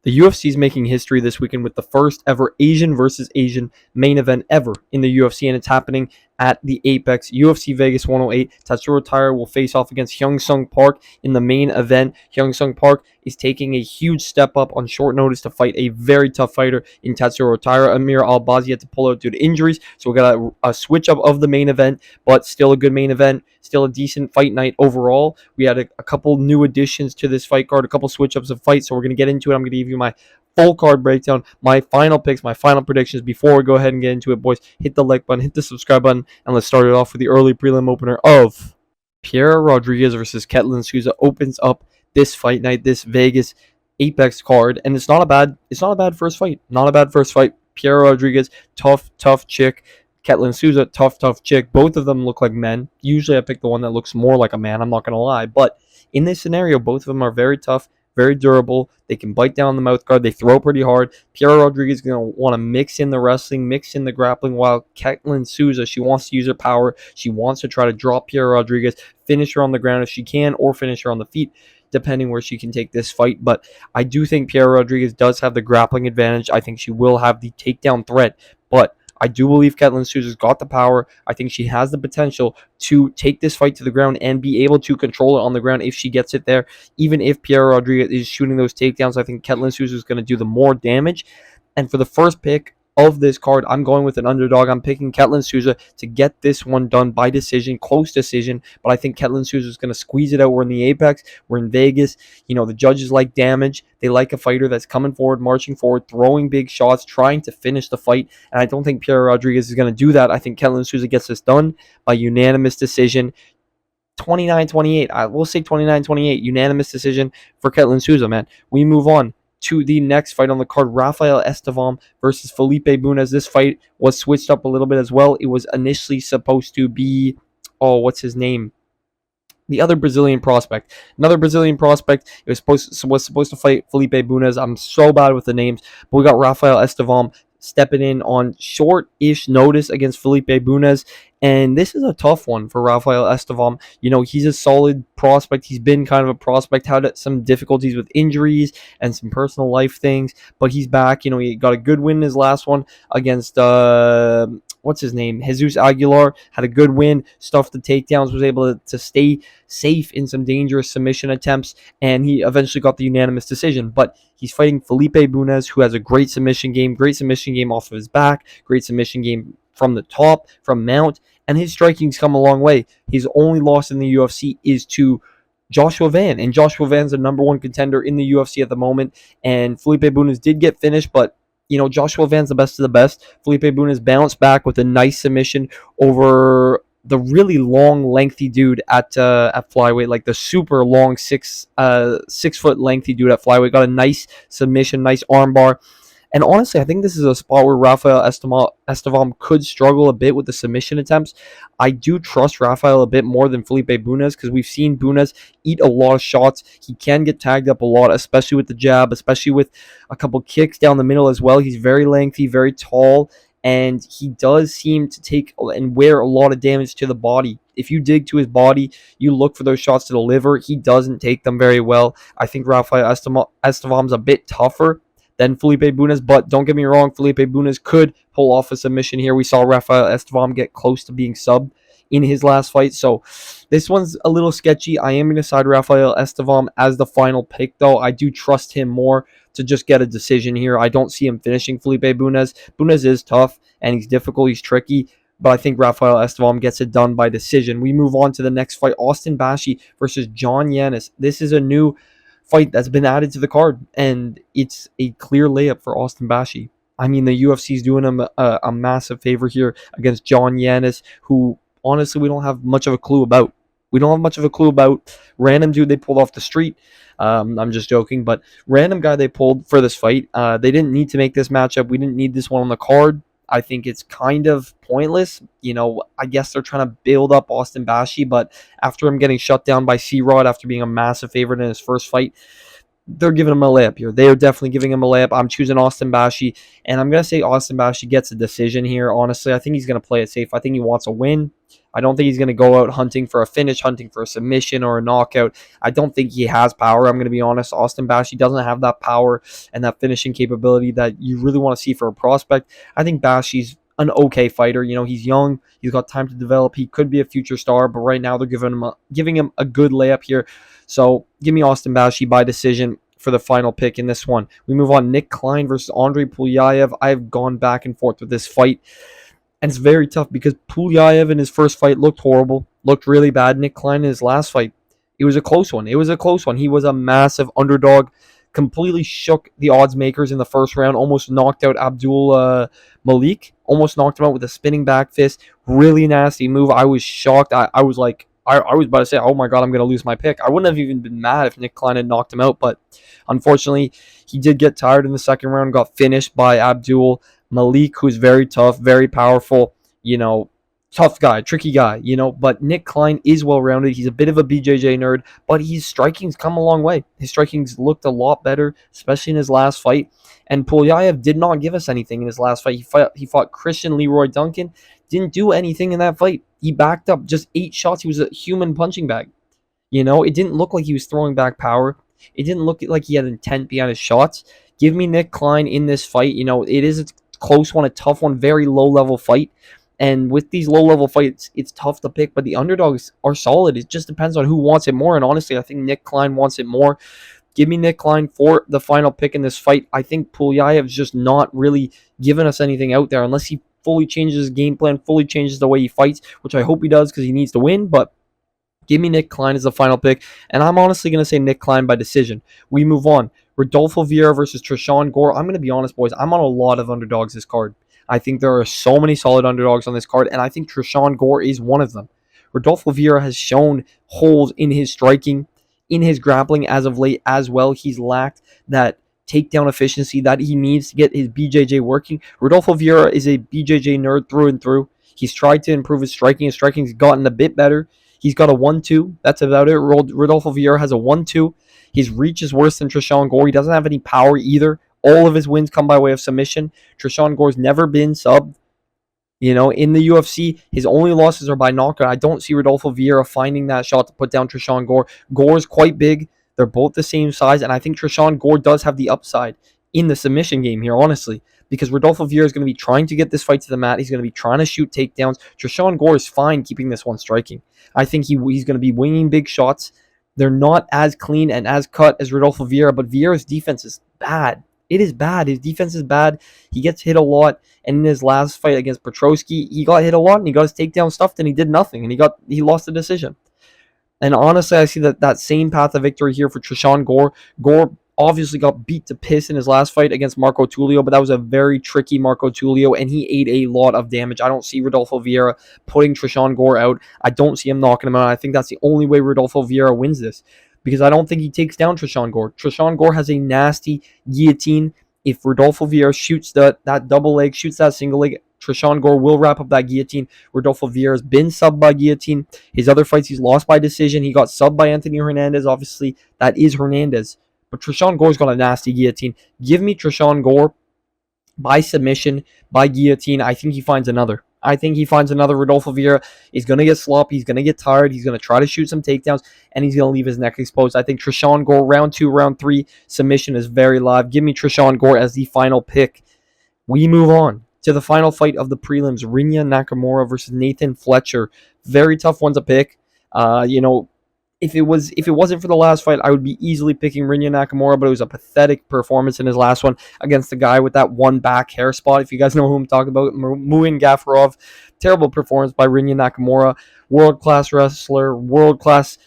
The UFC is making history this weekend with the first ever Asian versus Asian main event ever in the UFC, and it's happening at the Apex UFC Vegas 108. Tatsuro Taira will face off against Hyung Sung Park in the main event. Hyung Sung Park is taking a huge step up on short notice to fight a very tough fighter in Tatsuro Taira. Amir Albazi had to pull out due to injuries, so we got a switch up of the main event, but still a good main event, still a decent fight night overall. We had a couple new additions to this fight card, a couple switch ups of fights, so we're going to get into it. I'm going to give you my full card breakdown, my final picks, my final predictions. Before we go ahead and get into it, boys, hit the like button, hit the subscribe button, and let's start it off with the early prelim opener of Taira Rodriguez versus Ketlin Souza. Opens up this fight night, this Vegas Apex card, and it's not a bad first fight. Not a bad first fight. Taira Rodriguez, tough chick. Ketlin Souza, tough chick. Both of them look like men. Usually I pick the one that looks more like a man, I'm not going to lie. But in this scenario, both of them are very tough, very durable. They can bite down the mouth guard. They throw pretty hard. Taira Rodriguez is going to want to mix in the wrestling, mix in the grappling, while Ketlin Souza, she wants to use her power. She wants to try to drop Taira Rodriguez, finish her on the ground if she can, or finish her on the feet, depending where she can take this fight. But I do think Taira Rodriguez does have the grappling advantage. I think she will have the takedown threat, but I do believe Ketlin Souza's got the power. I think she has the potential to take this fight to the ground and be able to control it on the ground if she gets it there. Even if Taira Rodriguez is shooting those takedowns, I think Ketlin Souza is going to do the more damage. And for the first pick of this card, I'm going with an underdog. I'm picking Ketlin Souza to get this one done by decision, close decision. But I think Ketlin Souza is going to squeeze it out. We're in the Apex. We're in Vegas. You know, the judges like damage. They like a fighter that's coming forward, marching forward, throwing big shots, trying to finish the fight. And I don't think Taira Rodriguez is going to do that. I think Ketlin Souza gets this done by unanimous decision. 29-28. I will say 29-28. Unanimous decision for Ketlin Souza, man. We move on to the next fight on the card, Rafael Estevam versus Felipe Bunes. This fight was switched up a little bit as well. It was initially supposed to be, what's his name? The other Brazilian prospect. Another Brazilian prospect. It was supposed to fight Felipe Bunes. I'm so bad with the names. But we got Rafael Estevam stepping in on short-ish notice against Felipe Bunes. And this is a tough one for Rafael Estevam. You know, he's a solid prospect. He's been kind of a prospect, had some difficulties with injuries and some personal life things, but he's back. You know, he got a good win in his last one against, what's his name? Jesus Aguilar. Had a good win, stuffed the takedowns, was able to stay safe in some dangerous submission attempts, and he eventually got the unanimous decision. But he's fighting Felipe Bunes, who has a great submission game off of his back, great submission game from the top, from mount, and his striking's come a long way. His only loss in the UFC is to Joshua Van, and Joshua Van's the number one contender in the UFC at the moment, and Felipe Bunes did get finished, but you know, Joshua Van's the best of the best. Felipe Bunes bounced back with a nice submission over the really long, lengthy dude at flyweight, like the super long 6 foot lengthy dude at flyweight. Got a nice submission, nice armbar. And honestly, I think this is a spot where Rafael Estevam could struggle a bit with the submission attempts. I do trust Rafael a bit more than Felipe Bunes because we've seen Bunes eat a lot of shots. He can get tagged up a lot, especially with the jab, especially with a couple kicks down the middle as well. He's very lengthy, very tall, and he does seem to take and wear a lot of damage to the body. If you dig to his body, you look for those shots to the liver. He doesn't take them very well. I think Rafael Estevam's a bit tougher than Felipe Bunes, but don't get me wrong, Felipe Bunes could pull off a submission here. We saw Rafael Estevam get close to being subbed in his last fight, so this one's a little sketchy. I am going to side Rafael Estevam as the final pick, though. I do trust him more to just get a decision here. I don't see him finishing Felipe Bunes. Bunes is tough, and he's difficult, he's tricky, but I think Rafael Estevam gets it done by decision. We move on to the next fight, Austin Bashi versus John Yanis. This is a new fight that's been added to the card, and it's a clear layup for Austin Bashi. I mean, the UFC is doing him a massive favor here against John Yanis, who honestly we don't have much of a clue about. Random dude they pulled off the street. I'm just joking, but random guy they pulled for this fight. They didn't need to make this matchup. We didn't need this one on the card. I think it's kind of pointless. You know, I guess they're trying to build up Austin Bashi, but after him getting shut down by C-Rod after being a massive favorite in his first fight, they're giving him a layup here. They are definitely giving him a layup. I'm choosing Austin Bashi, and I'm going to say Austin Bashi gets a decision here, honestly. I think he's going to play it safe. I think he wants a win. I don't think he's going to go out hunting for a finish, hunting for a submission or a knockout. I don't think he has power. I'm going to be honest. Austin Bashi doesn't have that power and that finishing capability that you really want to see for a prospect. I think Bashi's an okay fighter. He's young. He's got time to develop. He could be a future star, but right now they're giving him a good layup here. So give me Austin Bashi by decision for the final pick in this one. We move on. Nick Klein versus Andrei Pulyaev. I've gone back and forth with this fight. And it's very tough because Pulyaev in his first fight looked horrible, looked really bad. Nick Klein in his last fight, it was a close one. He was a massive underdog, completely shook the odds makers in the first round, almost knocked out Abdul Malik, almost knocked him out with a spinning back fist. Really nasty move. I was shocked. I was like, I was about to say, oh my God, I'm going to lose my pick. I wouldn't have even been mad if Nick Klein had knocked him out, but unfortunately, he did get tired in the second round, got finished by Abdul Malik, who's very tough, very powerful, tough guy, tricky guy, but Nick Klein is well-rounded. He's a bit of a BJJ nerd, but his striking's come a long way. His striking's looked a lot better, especially in his last fight, and Pulyaev did not give us anything in his last fight. He fought Christian Leroy Duncan, didn't do anything in that fight. He backed up just 8 shots. He was a human punching bag. It didn't look like he was throwing back power. It didn't look like he had intent behind his shots. Give me Nick Klein in this fight. It is a close one, a tough one, very low-level fight. And with these low-level fights, it's tough to pick, but the underdogs are solid. It just depends on who wants it more, and honestly, I think Nick Klein wants it more. Give me Nick Klein for the final pick in this fight. I think Pulyaev's just not really giving us anything out there unless he fully changes his game plan, fully changes the way he fights, which I hope he does because he needs to win, but give me Nick Klein as the final pick, and I'm honestly going to say Nick Klein by decision. We move on. Rodolfo Vieira versus Trishan Gore. I'm going to be honest, boys. I'm on a lot of underdogs this card. I think there are so many solid underdogs on this card, and I think Trishan Gore is one of them. Rodolfo Vieira has shown holes in his striking, in his grappling as of late as well. He's lacked that takedown efficiency that he needs to get his BJJ working. Rodolfo Vieira is a BJJ nerd through and through. He's tried to improve his striking. His striking's gotten a bit better. He's got a 1-2. That's about it. Rodolfo Vieira has a 1-2. His reach is worse than Trishan Gore. He doesn't have any power either. All of his wins come by way of submission. Trishan Gore's never been subbed. In the UFC, his only losses are by knockout. I don't see Rodolfo Vieira finding that shot to put down Trishan Gore. Gore's quite big. They're both the same size, and I think Trishan Gore does have the upside in the submission game here, honestly, because Rodolfo Vieira is going to be trying to get this fight to the mat. He's going to be trying to shoot takedowns. Trishan Gore is fine keeping this one striking. I think he's going to be winging big shots. They're not as clean and as cut as Rodolfo Vieira, but Vieira's defense is bad. It is bad. His defense is bad. He gets hit a lot, and in his last fight against Petrosky, he got hit a lot, and he got his takedown stuffed, and he did nothing, and he lost the decision. And honestly, I see that same path of victory here for Trishan Gore. Gore obviously got beat to piss in his last fight against Marco Tulio, but that was a very tricky Marco Tulio, and he ate a lot of damage. I don't see Rodolfo Vieira putting Trishan Gore out. I don't see him knocking him out. I think that's the only way Rodolfo Vieira wins this, because I don't think he takes down Trishan Gore. Trishan Gore has a nasty guillotine. If Rodolfo Vieira shoots that double leg, shoots that single leg, Trishan Gore will wrap up that guillotine. Rodolfo Vieira has been subbed by guillotine. His other fights, he's lost by decision. He got subbed by Anthony Hernandez. Obviously, that is Hernandez. But Trishan Gore's got a nasty guillotine. Give me Trishan Gore by submission, by guillotine. I think he finds another. Rodolfo Vieira is going to get sloppy. He's going to get tired. He's going to try to shoot some takedowns, and he's going to leave his neck exposed. I think Trishan Gore, round 2, round 3, submission is very live. Give me Trishan Gore as the final pick. We move on to the final fight of the prelims, Rinya Nakamura versus Nathan Fletcher. Very tough one to pick. If it wasn't for the last fight, I would be easily picking Rinya Nakamura, but it was a pathetic performance in his last one against the guy with that one back hair spot. If you guys know who I'm talking about, Muin Gafarov. Terrible performance by Rinya Nakamura. World-class wrestler, world-class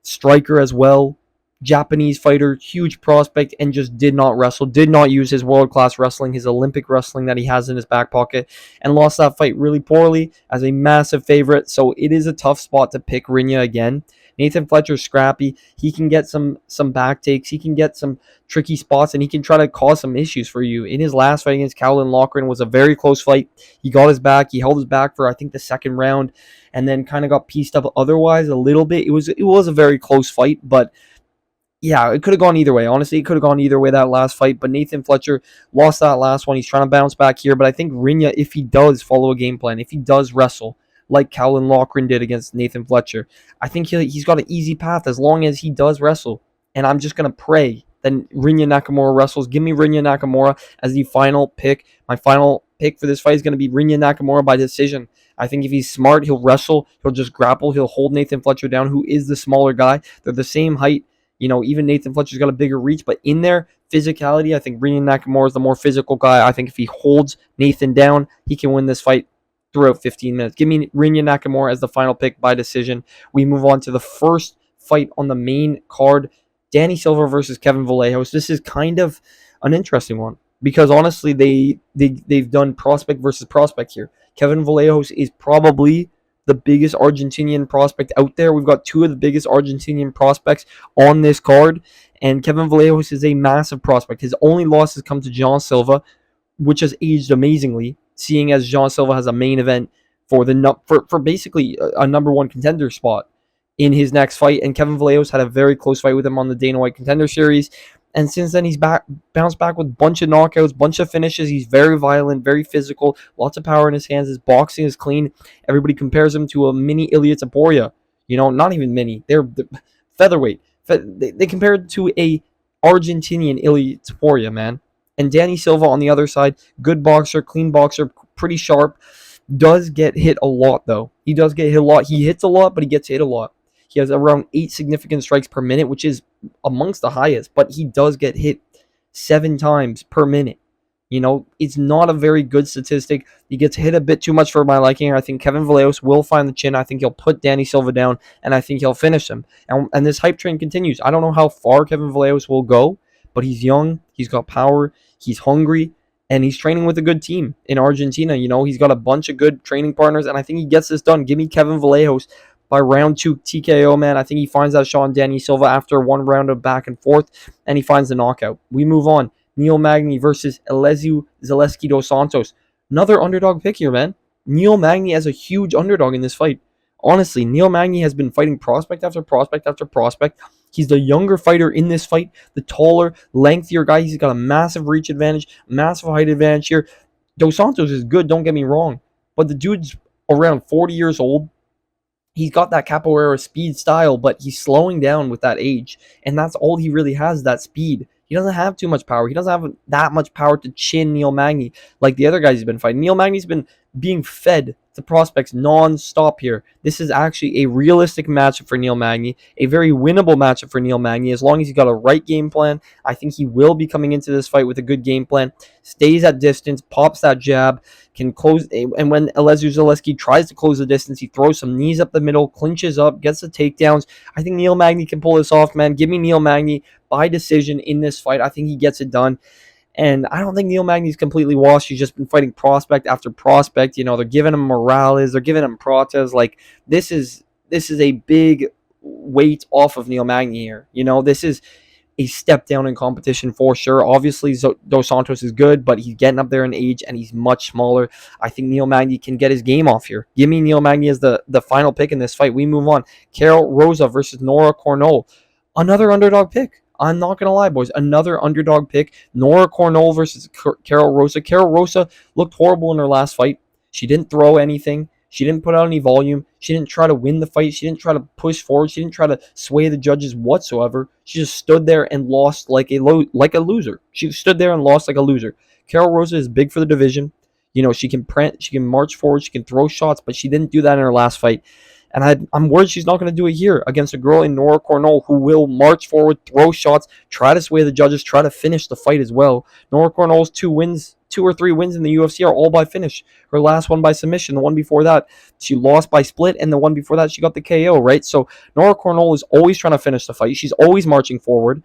striker as well. Japanese fighter, huge prospect, and just did not wrestle, did not use his world-class wrestling, his Olympic wrestling that he has in his back pocket, and lost that fight really poorly as a massive favorite. So it is a tough spot to pick Rinya again. Nathan Fletcher's scrappy. He can get some back takes. He can get some tricky spots, and he can try to cause some issues for you. In his last fight against Cowlin Loughran was a very close fight. He got his back. He held his back for, I think, the second round, and then kind of got pieced up otherwise a little bit. It was a very close fight, but yeah, it could have gone either way. Honestly, it could have gone either way that last fight, but Nathan Fletcher lost that last one. He's trying to bounce back here, but I think Rinya, if he does follow a game plan, if he does wrestle, like Cowlin Loughran did against Nathan Fletcher. I think he's got an easy path as long as he does wrestle. And I'm just going to pray that Rinya Nakamura wrestles. Give me Rinya Nakamura as the final pick. My final pick for this fight is going to be Rinya Nakamura by decision. I think if he's smart, he'll wrestle. He'll just grapple. He'll hold Nathan Fletcher down, who is the smaller guy. They're the same height. Even Nathan Fletcher's got a bigger reach, but in their physicality, I think Rinya Nakamura is the more physical guy. I think if he holds Nathan down, he can win this fight throughout 15 minutes. Give me Rinya Nakamura as the final pick by decision. We move on to the first fight on the main card, Danny Silva versus Kevin Vallejos. This is kind of an interesting one because honestly, they've done prospect versus prospect here. Kevin Vallejos is probably the biggest Argentinian prospect out there. We've got two of the biggest Argentinian prospects on this card, and Kevin Vallejos is a massive prospect. His only losses come to John Silva, which has aged amazingly, seeing as John Silva has a main event for basically a number one contender spot in his next fight, and Kevin Vallejos had a very close fight with him on the Dana White Contender Series, and since then he's bounced back with a bunch of knockouts, bunch of finishes. He's very violent, very physical, lots of power in his hands. His boxing is clean. Everybody compares him to a mini Ilia Topuria. Not even mini. They're featherweight. They compare it to a Argentinian Ilia Topuria, man. And Danny Silva on the other side, good boxer, clean boxer, pretty sharp. Does get hit a lot, though. He does get hit a lot. He hits a lot, but he gets hit a lot. He has around 8 significant strikes per minute, which is amongst the highest, but he does get hit 7 times per minute. It's not a very good statistic. He gets hit a bit too much for my liking. I think Kevin Vallejos will find the chin. I think he'll put Danny Silva down, and I think he'll finish him. And this hype train continues. I don't know how far Kevin Vallejos will go, but he's young. He's got power. He's hungry. And he's training with a good team in Argentina. He's got a bunch of good training partners, and I think he gets this done. Give me Kevin Vallejos by round 2 TKO, man. I think he finds that shot on Danny Silva after one round of back and forth, and he finds the knockout. We move on. Neil Magny versus Elizeu Zaleski dos Santos. Another underdog pick here, man. Neil Magny as a huge underdog in this fight. Honestly, Neil Magny has been fighting prospect after prospect after prospect. He's the younger fighter in this fight, the taller, lengthier guy. He's got a massive reach advantage, massive height advantage here. Dos Santos is good, don't get me wrong, but the dude's around 40 years old. He's got that capoeira speed style, but he's slowing down with that age, and that's all he really has, that speed. He doesn't have too much power. He doesn't have that much power to chin Neil Magny like the other guys he's been fighting. Neil Magny's been being fed to prospects non-stop here. This is actually a realistic matchup for Neil Magny, a very winnable matchup for Neil Magny. As long as he's got a right game plan, I think he will be coming into this fight with a good game plan. Stays at distance, pops that jab, can close, and when Elizeu Zaleski tries to close the distance, he throws some knees up the middle, clinches up, gets the takedowns. I think Neil Magny can pull this off, man. Give me Neil Magny by decision in this fight. I think he gets it done. And I don't think Neil Magny's completely washed. He's just been fighting prospect after prospect. They're giving him Morales. They're giving him Prates. Like, this is a big weight off of Neil Magny here. This is a step down in competition for sure. Obviously, Dos Santos is good, but he's getting up there in age, and he's much smaller. I think Neil Magny can get his game off here. Give me Neil Magny as the final pick in this fight. We move on. Carol Rosa versus Nora Cornell. Another underdog pick. I'm not going to lie, boys. Another underdog pick. Nora Cornell versus Carol Rosa. Carol Rosa looked horrible in her last fight. She didn't throw anything. She didn't put out any volume. She didn't try to win the fight. She didn't try to push forward. She didn't try to sway the judges whatsoever. She just stood there and lost like a loser. She stood there and lost like a loser. Carol Rosa is big for the division. She can march forward. She can throw shots, but she didn't do that in her last fight. And I'm worried she's not going to do it here against a girl in Nora Cornell who will march forward, throw shots, try to sway the judges, try to finish the fight as well. Nora Cornell's 2 or 3 wins in the UFC are all by finish. Her last one by submission. The one before that, she lost by split, and the one before that, she got the KO, right? So Nora Cornell is always trying to finish the fight. She's always marching forward,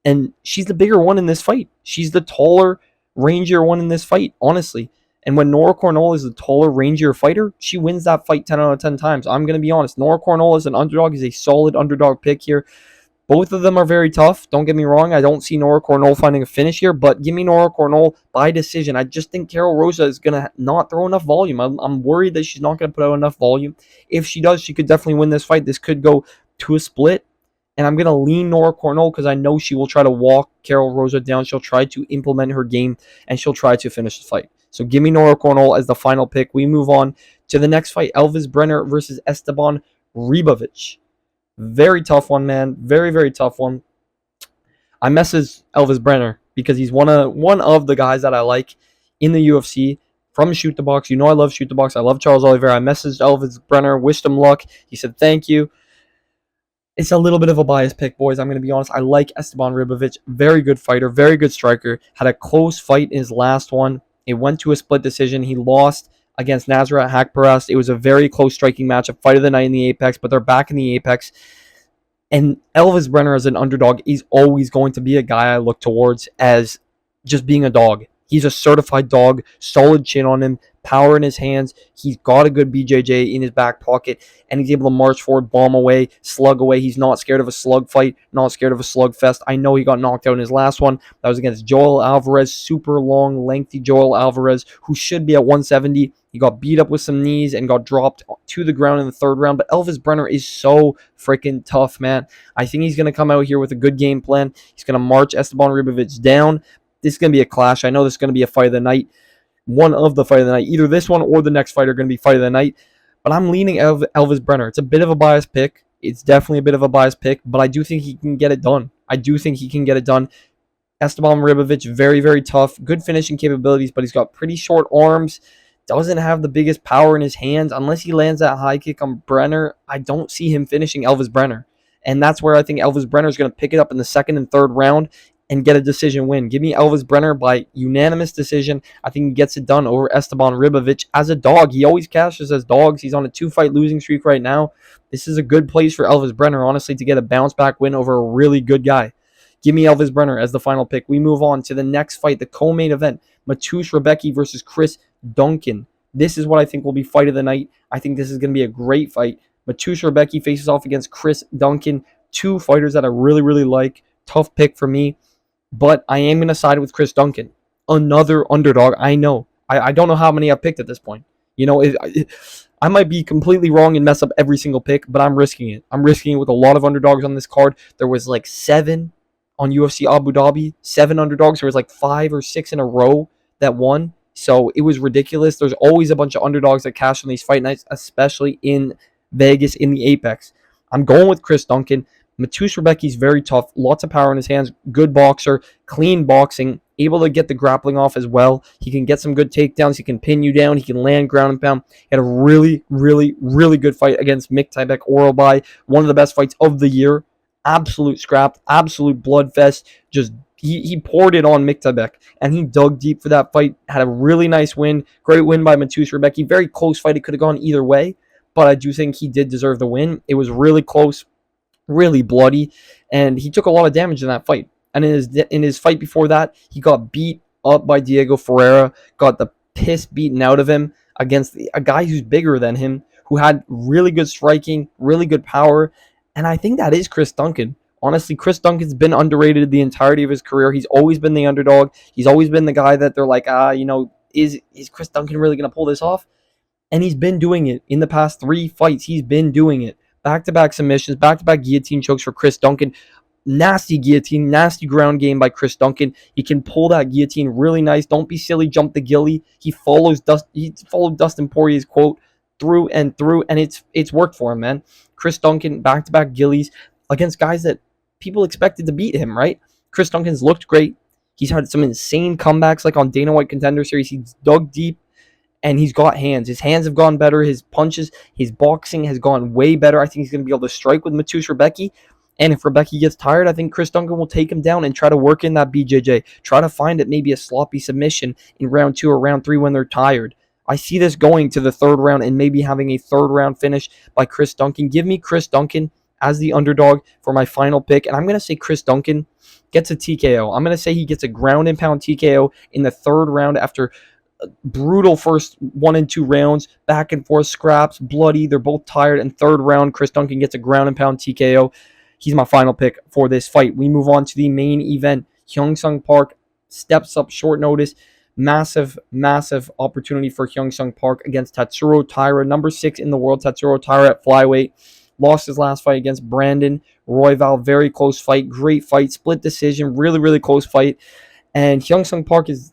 and she's the bigger one in this fight. She's the taller, rangier one in this fight, honestly. And when Nora Cornell is a taller, rangier fighter, she wins that fight 10 out of 10 times. I'm going to be honest. Nora Cornell is an underdog. He's a solid underdog pick here. Both of them are very tough. Don't get me wrong. I don't see Nora Cornell finding a finish here, but give me Nora Cornell by decision. I just think Carol Rosa is going to not throw enough volume. I'm worried that she's not going to put out enough volume. If she does, she could definitely win this fight. This could go to a split. And I'm going to lean Nora Cornell because I know she will try to walk Carol Rosa down. She'll try to implement her game, and she'll try to finish the fight. So give me Nora Cornell as the final pick. We move on to the next fight, Elvis Brenner versus Esteban Ribovic. Very tough one, man. Very, very tough one. I messaged Elvis Brenner because he's one of the guys that I like in the UFC from Shoot the Box. You know I love Shoot the Box. I love Charles Oliveira. I messaged Elvis Brenner, wished him luck. He said thank you. It's a little bit of a biased pick, boys. I'm going to be honest. I like Esteban Ribovic. Very good fighter. Very good striker. Had a close fight in his last one. It went to a split decision. He lost against Nasrat Haqparast. It was a very close striking match, a fight of the night in the Apex, but they're back in the Apex. And Elvis Brenner as an underdog is always going to be a guy I look towards as just being a dog. He's a certified dog, solid chin on him, power in his hands. He's got a good BJJ in his back pocket, and he's able to march forward, bomb away, slug away. He's not scared of a slug fight, not scared of a slugfest. I know he got knocked out in his last one. That was against Joel Alvarez, super long, lengthy Joel Alvarez, who should be at 170. He got beat up with some knees and got dropped to the ground in the third round. But Elvis Brenner is so freaking tough, man. I think he's going to come out here with a good game plan. He's going to march Esteban Ribovic down. This is going to be a clash. I know this is going to be a fight of the night. One of the fight of the night. Either this one or the next fight are going to be fight of the night. But I'm leaning Elvis Brenner. It's a bit of a biased pick. It's definitely a bit of a biased pick. But I do think he can get it done. Esteban Ribovic, very, very tough. Good finishing capabilities, but he's got pretty short arms. Doesn't have the biggest power in his hands. Unless he lands that high kick on Brenner, I don't see him finishing Elvis Brenner. And that's where I think Elvis Brenner is going to pick it up in the second and third round and get a decision win. Give me Elvis Brenner by unanimous decision. I think he gets it done over Esteban Ribovic as a dog. He always cashes as dogs. He's on a 2-fight losing streak right now. This is a good place for Elvis Brenner, honestly, to get a bounce-back win over a really good guy. Give me Elvis Brenner as the final pick. We move on to the next fight, the co-main event, Mateusz Rebecki versus Chris Duncan. This is what I think will be fight of the night. I think this is going to be a great fight. Mateusz Rebecki faces off against Chris Duncan, two fighters that I really, really like. Tough pick for me. But I am going to side with Chris Duncan. Another underdog, I know. I don't know how many I've picked at this point. You know, I might be completely wrong and mess up every single pick, but I'm risking it. I'm risking it with a lot of underdogs on this card. There was like 7 on UFC Abu Dhabi, 7 underdogs. There was like 5 or 6 in a row that won. So it was ridiculous. There's always a bunch of underdogs that cash on these fight nights, especially in Vegas in the Apex. I'm going with Chris Duncan. Mateusz Rebecki's very tough, lots of power in his hands, good boxer, clean boxing, able to get the grappling off as well. He can get some good takedowns. He can pin you down. He can land ground and pound. He had a really, really, really good fight against Miktaibek Oralbay, one of the best fights of the year. Absolute scrap, absolute bloodfest. Just he poured it on Miktaibek, and he dug deep for that fight. Had a really nice win. Great win by Mateusz Rebecki. Very close fight. It could have gone either way, but I do think he did deserve the win. It was really close, really bloody, and he took a lot of damage in that fight. And in his fight before that, he got beat up by Diego Ferreira, got the piss beaten out of him against a guy who's bigger than him, who had really good striking, really good power, and I think that is Chris Duncan. Honestly, Chris Duncan's been underrated the entirety of his career. He's always been the underdog. He's always been the guy that they're like, is Chris Duncan really going to pull this off? And he's been doing it in the past 3 fights. He's been doing it. Back-to-back submissions, back-to-back guillotine chokes for Chris Duncan. Nasty guillotine, nasty ground game by Chris Duncan. He can pull that guillotine really nice. Don't be silly, jump the gilly. He followed Dustin Poirier's quote through and through, and it's worked for him, man. Chris Duncan, back-to-back gillies against guys that people expected to beat him, right? Chris Duncan's looked great. He's had some insane comebacks like on Dana White Contender Series. He's dug deep. And he's got hands. His hands have gone better. His punches, his boxing has gone way better. I think he's going to be able to strike with Mateusz Rebecki. And if Rebecki gets tired, I think Chris Duncan will take him down and try to work in that BJJ. Try to find it maybe a sloppy submission in round 2 or round 3 when they're tired. I see this going to the third round and maybe having a third round finish by Chris Duncan. Give me Chris Duncan as the underdog for my final pick. And I'm going to say Chris Duncan gets a TKO. I'm going to say he gets a ground and pound TKO in the third round after brutal first 1 and 2 rounds, back and forth scraps, bloody. They're both tired. And third round, Chris Duncan gets a ground and pound TKO. He's my final pick for this fight. We move on to the main event. Hyung-Sung Park steps up short notice. Massive, massive opportunity for Hyung-Sung Park against Tatsuro Taira, number 6 in the world. Tatsuro Taira at flyweight. Lost his last fight against Brandon Royval. Very close fight. Great fight. Split decision. Really, really close fight. And Hyung Sung Park is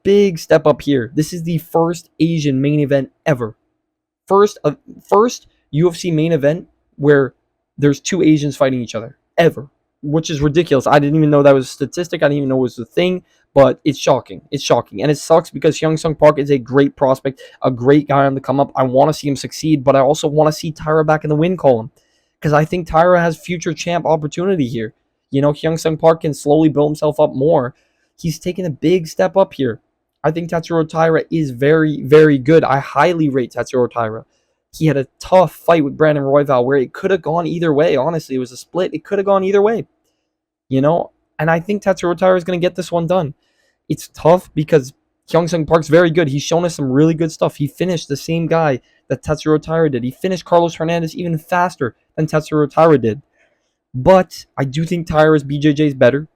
big step up here. This is the first Asian main event ever. First UFC main event where there's two Asians fighting each other ever, which is ridiculous. I didn't even know that was a statistic. I didn't even know it was a thing, but it's shocking. It's shocking, and it sucks because Hyung Sung Park is a great prospect, a great guy on the come up. I want to see him succeed, but I also want to see Taira back in the win column because I think Taira has future champ opportunity here. Hyung Sung Park can slowly build himself up more. He's taken a big step up here. I think Tatsuro Taira is very, very good. I highly rate Tatsuro Taira. He had a tough fight with Brandon Royval where it could have gone either way. Honestly, it was a split. It could have gone either way. And I think Tatsuro Taira is going to get this one done. It's tough because Hyung Sung Park's very good. He's shown us some really good stuff. He finished the same guy that Tatsuro Taira did. He finished Carlos Hernandez even faster than Tatsuro Taira did. But I do think Taira's BJJ is better.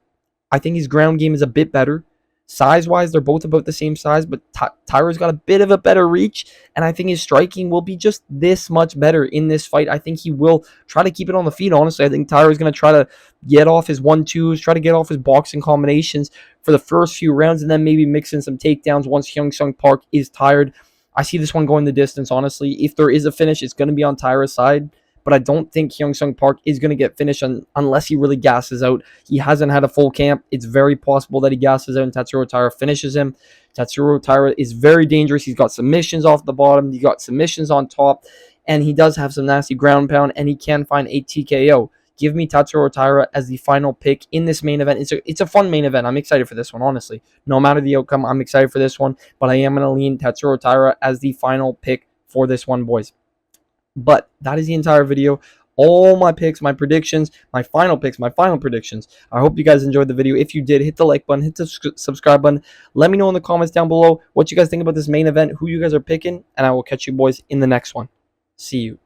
I think his ground game is a bit better. Size-wise, they're both about the same size, but Taira's got a bit of a better reach, and I think his striking will be just this much better in this fight. I think he will try to keep it on the feet, honestly. I think Taira's going to try to get off his 1-2s, try to get off his boxing combinations for the first few rounds, and then maybe mix in some takedowns once Hyung Sung Park is tired. I see this one going the distance, honestly. If there is a finish, it's going to be on Taira's side. But I don't think Hyung Sung Park is going to get finished unless he really gasses out. He hasn't had a full camp. It's very possible that he gasses out and Tatsuro Taira finishes him. Tatsuro Taira is very dangerous. He's got submissions off the bottom. He's got submissions on top. And he does have some nasty ground pound. And he can find a TKO. Give me Tatsuro Taira as the final pick in this main event. It's a fun main event. I'm excited for this one, honestly. No matter the outcome, I'm excited for this one. But I am going to lean Tatsuro Taira as the final pick for this one, boys. But that is the entire video. All my picks, my predictions, my final picks, my final predictions. I hope you guys enjoyed the video. If you did, hit the like button, hit the subscribe button. Let me know in the comments down below what you guys think about this main event, who you guys are picking, and I will catch you boys in the next one. See you.